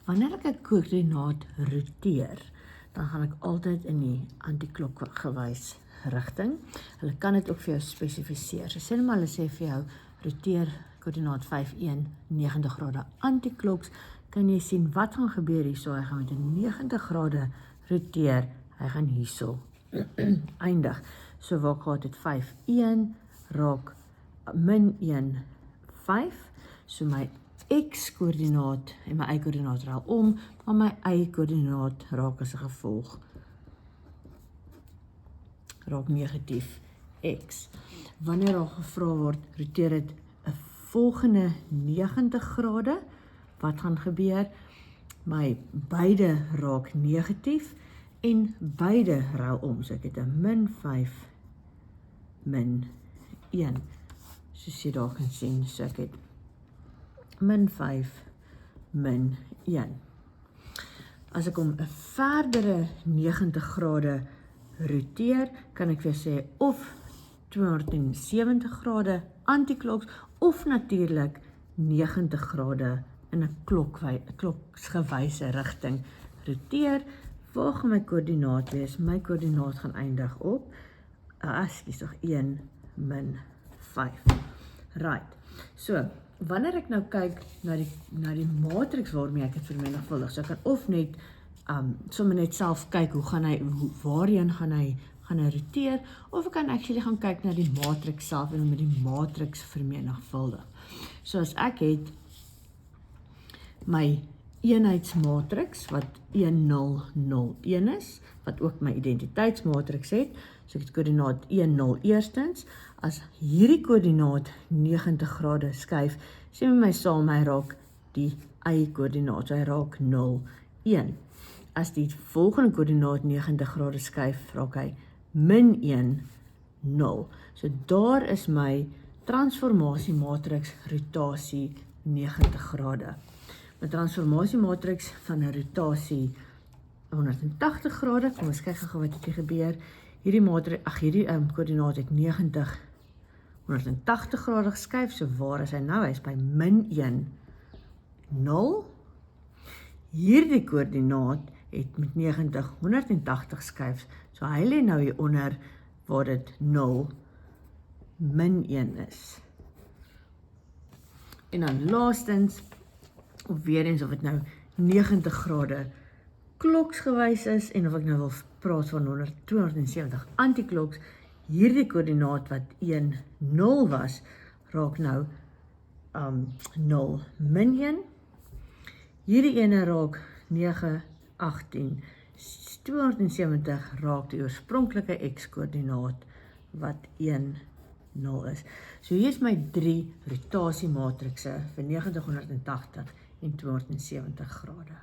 Wanneer ek 'n koördinaat roteer, dan gaan ek altyd in die antiklokgewys rigting. Hulle kan dit ook vir jou spesifiseer. So sê net maar hulle sê vir jou roteer koördinaat 51 90 grade antikloks, kan jy sien wat gaan gebeur hierso. Hy gaan met 'n 90 grade roteer, hy gaan hierso eindig. So waar ek gehad het 5 1 raak min 1 5. So my x-koördinaat en my y-koördinaat ruil om, maar my y-koördinaat raak as 'n gevolg raak negatief x. Wanneer daar gevra word, roteer dit 'n volgende 90 grade, wat gaan gebeur? My beide raak negatief en beide ruil om. So ek het 'n min 5 min 1. Soos jy daar kan sien, so ek het min 5 min 1. As ek om 'n verdere 90 grade roteer, kan ek weer sê of 270 grade antikloks of natuurlik 90 grade in 'n kloksgewyse rigting roteer. Waar gaan my koördinaat wees? My koördinaat gaan eindig op 1 min 5. Right. So, wanneer ek nou kyk na die matriks waarmee ek het vermenigvuldig, so ek kan of net sommer net self kyk waarheen gaan hy roteer, of ek kan actually gaan kyk na die matriks self en met die matriks vermenigvuldig. So as ek het my eenheidsmatriks wat 1001 is, wat ook my identiteitsmatriks het, so ek het koördinaat 10 eerstens, as hierdie koördinaat 90 grade skuif, sê my saam, hy raak die y-koördinaat, so hy raak 0 1. As die volgende koördinaat 90 grade skuif, raak hy min 1 0. So daar is my transformasiematriks rotasie 90 grade. My transformasiematriks van 'n rotasie 180 grade, kom ons kyk gou wat het hier gebeur. Hierdie koördinaat het 180 grade geskuif, so waar is hy nou? Hy is by min 1 0. Hierdie koördinaat het met 90 180 skuif, so hy lê nou hieronder waar dit 0 min 1 is. En dan laastens, of weer eens of dit nou 90 grade kloksgewys is, en of ek nou wil praat van 270 antikloks, hierdie koördinaat wat 1 0 was, raak nou 0 min 1. Hierdie ene raak 9 18. 270 raak die oorspronklike x-koördinaat wat 1 0 is. So hier is my 3 rotasiematrikse vir 90 180 en 270 grade.